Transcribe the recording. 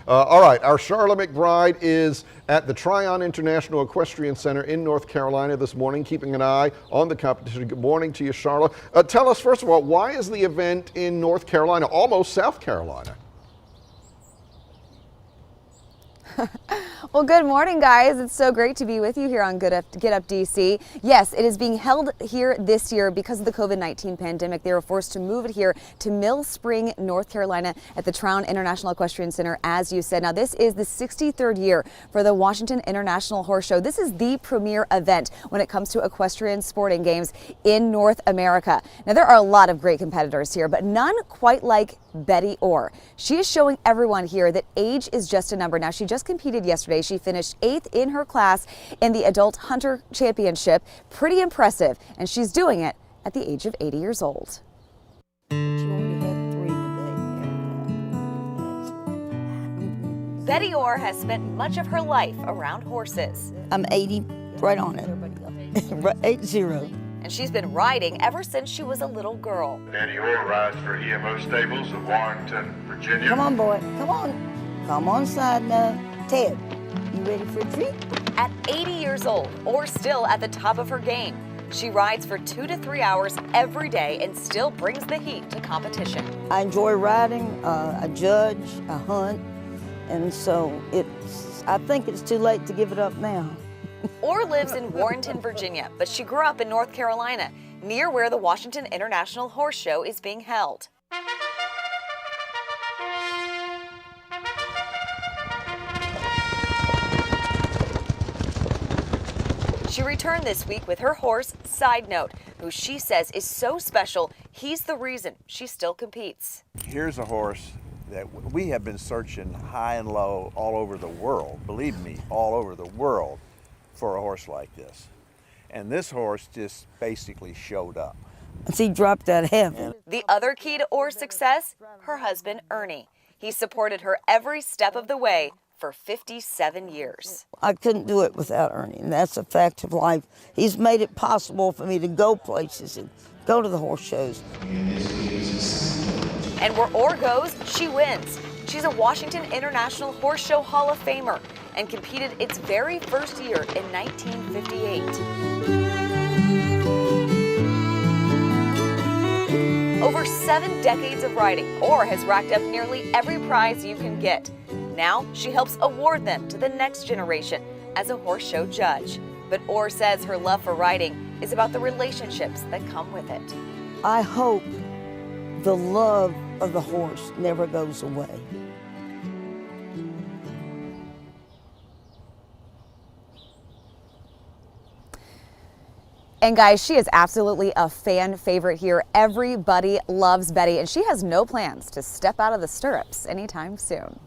All right, our Sharla McBride is at the Tryon International Equestrian Center in North Carolina this morning, keeping an eye on the competition. Good morning to you, Sharla. Tell us, first of all, why is the event in North Carolina, almost South Carolina? Well, good morning, guys. It's so great to be with you here on Get Up DC. Yes, it is being held here this year because of the COVID-19 pandemic. They were forced to move it here to Mill Spring, North Carolina at the Tryon International Equestrian Center, as you said. Now, this is the 63rd year for the Washington International Horse Show. This is the premier event when it comes to equestrian sporting games in North America. Now, there are a lot of great competitors here, but none quite like Betty Oare. She is showing everyone here that age is just a number. Now, she just competed yesterday. She finished 8th in her class in the Adult Hunter Championship. Pretty impressive, and she's doing it at the age of 80 years old. Betty Oare has spent much of her life around horses. I'm 80, right on it. 80. And she's been riding ever since she was a little girl. Betty Oare rides for EMO Stables of Warrenton, Virginia. Come on, boy. Come on. Come on side now. Ted, you ready for a treat? At 80 years old, Oare still at the top of her game. She rides for 2 to 3 hours every day and still brings the heat to competition. I enjoy riding. I judge, I hunt, and so I think it's too late to give it up now. Oare lives in Warrenton, Virginia, but she grew up in North Carolina, near where the Washington International Horse Show is being held. She returned this week with her horse, Side Note, who she says is so special, he's the reason she still competes. Here's a horse that we have been searching high and low all over the world, believe me, all over the world, for a horse like this. And this horse just basically showed up. He dropped out of heaven. The other key to Oare's success, her husband, Ernie. He supported her every step of the way for 57 years. I couldn't do it without Ernie, and that's a fact of life. He's made it possible for me to go places and go to the horse shows. And where Oare goes, she wins. She's a Washington International Horse Show Hall of Famer and competed its very first year in 1958. Over 7 decades of riding, Oare has racked up nearly every prize you can get. Now she helps award them to the next generation as a horse show judge. But Oare says her love for riding is about the relationships that come with it. I hope the love of the horse never goes away. And guys, she is absolutely a fan favorite here. Everybody loves Betty, and she has no plans to step out of the stirrups anytime soon.